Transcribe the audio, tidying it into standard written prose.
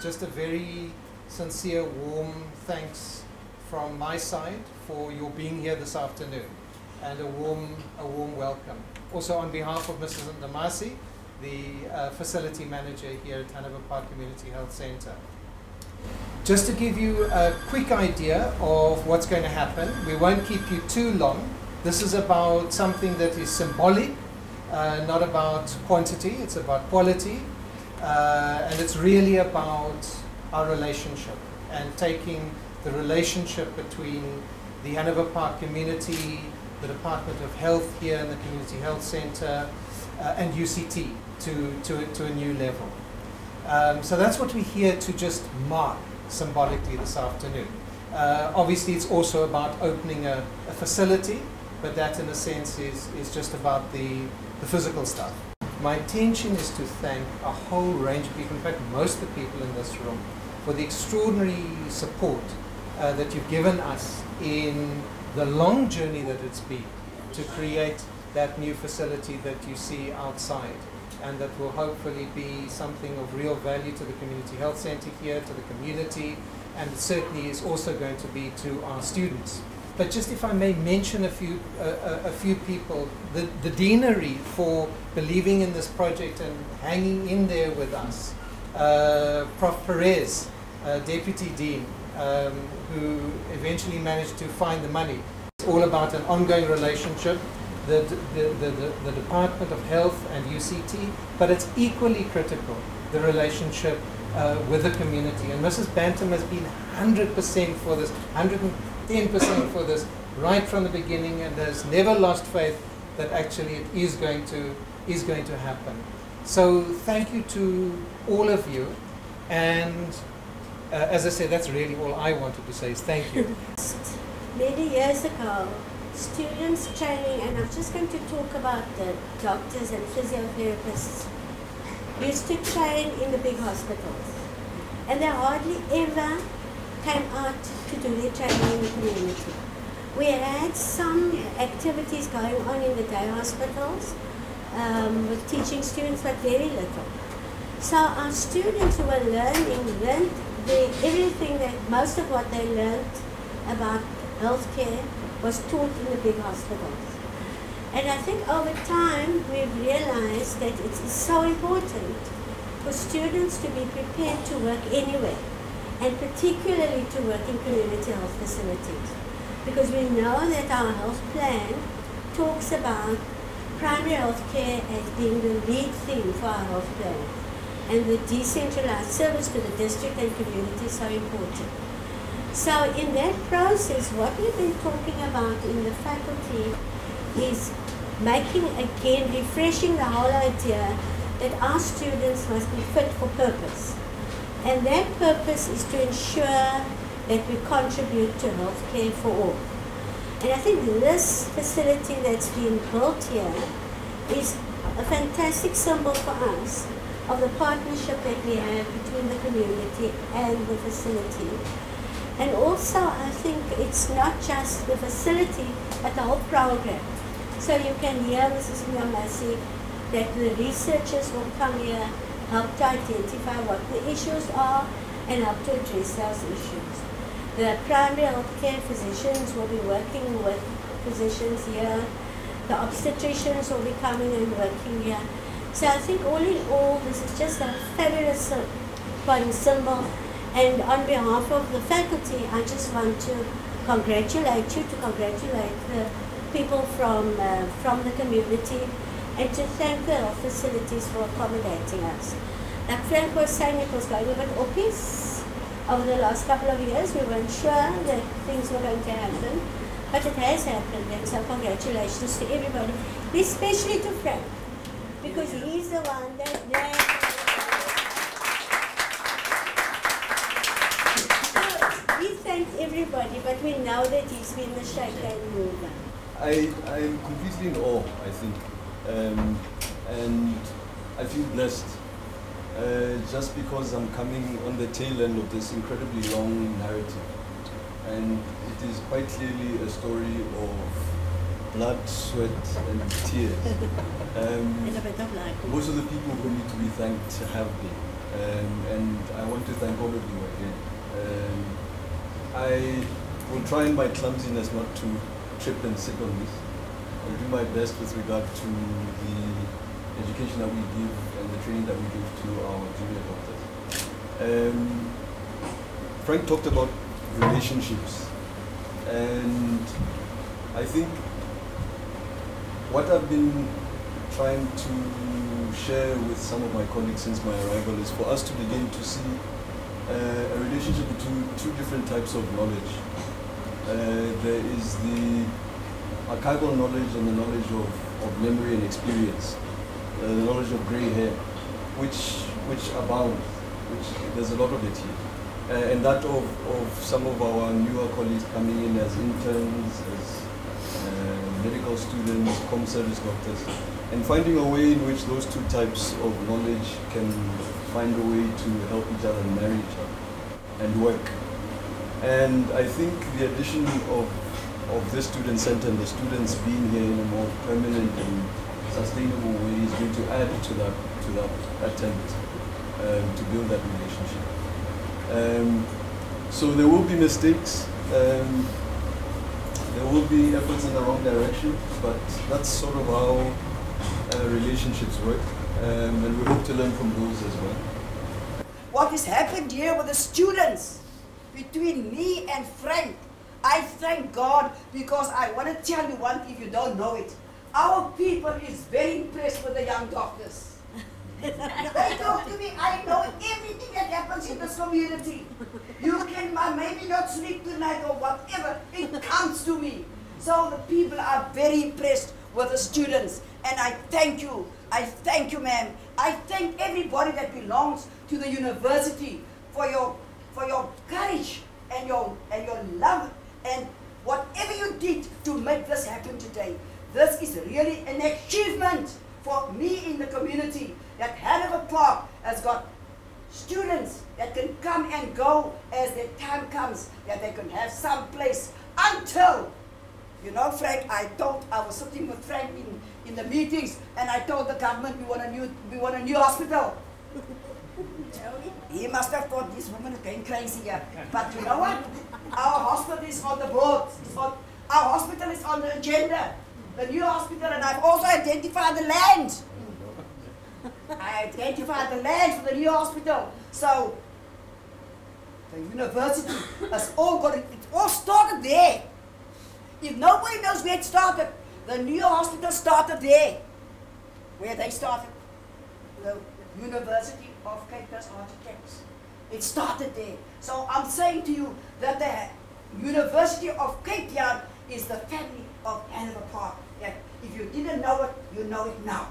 just a very sincere, warm thanks from my side for your being here this afternoon, and a warm welcome. Also on behalf of Mrs. Ndamasi, the facility manager here at Hanover Park Community Health Centre. Just to give you a quick idea of what's going to happen, we won't keep you too long. This is about something that is symbolic, not about quantity, it's about quality, and it's really about our relationship and taking the relationship between the Hanover Park community, the Department of Health here in the Community Health Centre, and UCT to a new level. So that's what we're here to just mark symbolically this afternoon. Obviously it's also about opening a facility, but that in a sense is just about the physical stuff. My intention is to thank a whole range of people, in fact most of the people in this room, for the extraordinary support that you've given us in the long journey that it's been to create that new facility that you see outside, and that will hopefully be something of real value to the Community Health Centre here, to the community, and certainly is also going to be to our students. But just if I may mention a few people, the Deanery for believing in this project and hanging in there with us, Prof. Perez, Deputy Dean, who eventually managed to find the money. It's all about an ongoing relationship, the Department of Health and UCT, but it's equally critical, the relationship with the community. And Mrs. Bantam has been 100% for this, 110% for this, right from the beginning, and has never lost faith that actually it is going to happen. So thank you to all of you, and as I said, that's really all I wanted to say is thank you. Many years ago, students training, and I'm just going to talk about the doctors and physiotherapists, used to train in the big hospitals, and they hardly ever came out to do their training in the community. We had some activities going on in the day hospitals with teaching students, but very little. So our students who were learned everything that most of what they learned about healthcare was taught in the big hospitals. And I think over time we've realized that it is so important for students to be prepared to work anywhere, and particularly to work in community health facilities. Because we know that our health plan talks about primary health care as being the lead theme for our health plan. And the decentralized service to the district and community is so important. So in that process, what we've been talking about in the faculty is refreshing the whole idea that our students must be fit for purpose. And that purpose is to ensure that we contribute to healthcare for all. And I think this facility that's been built here is a fantastic symbol for us of the partnership that we have between the community and the facility. And also I think it's not just the facility, but the whole program. So you can hear Mrs. Ndamasi that the researchers will come here, help to identify what the issues are and help to address those issues. The primary healthcare physicians will be working with physicians here. The obstetricians will be coming and working here. So I think all in all, this is just a fabulous symbol. And on behalf of the faculty, I just want to congratulate you, to congratulate the people from the community, and to thank the health facilities for accommodating us. Like Frank was saying, it was going a bit obvious. Over the last couple of years, we weren't sure that things were going to happen, but it has happened, and so congratulations to everybody, especially to Frank, because he's the one that we thank everybody, but we know that he's been the shaker and mover. I am completely in awe, I think, and I feel blessed just because I'm coming on the tail end of this incredibly long narrative, and it is quite clearly a story of blood, sweat and tears. Most of the people who need to be thanked have been, and I want want to thank all of you again. I will try in my clumsiness not to trip and sit on this. I'll do my best with regard to the education that we give and the training that we give to our junior doctors. Frank talked about relationships, and I think what I've been trying to share with some of my colleagues since my arrival is for us to begin to see a relationship between two different types of knowledge. There is the archival knowledge and the knowledge of memory and experience, the knowledge of grey hair, which abounds, which there's a lot of it here. And that of some of our newer colleagues coming in as interns, as medical students, comm service doctors, and finding a way in which those two types of knowledge can find a way to help each other, marry each other, and work. And I think the addition of this student center and the students being here in a more permanent and sustainable way is going to add to that attempt to build that relationship. So there will be mistakes. There will be efforts in the wrong direction, but that's sort of how relationships work, and we hope to learn from those as well. What has happened here with the students, between me and Frank, I thank God, because I want to tell you one thing if you don't know it. Our people is very impressed with the young doctors. They talk to me, I know everything that happens in this community. You can maybe not sleep tonight or whatever, it comes to me. So the people are very impressed with the students, and I thank you, ma'am. I thank everybody that belongs to the university for your courage and your love and whatever you did to make this happen today. This is really an achievement for me in the community, that Hanover Park has got students that can come and go as their time comes, that they can have some place until, you know, Frank, I was sitting with Frank in the meetings, and I told the government we want a new hospital. He must have thought this woman is going crazy here. But you know what? Our hospital is on the board. Our hospital is on the agenda. The new hospital, and I've also identified the land. I identified the land for the new hospital. So the university has all got it. It all started there. If nobody knows where it started, the new hospital started there. Where they started, the University of Cape Town's Architects. It started there. So I'm saying to you that the University of Cape Town is the family of Hanover Park. Yeah. If you didn't know it, you know it now.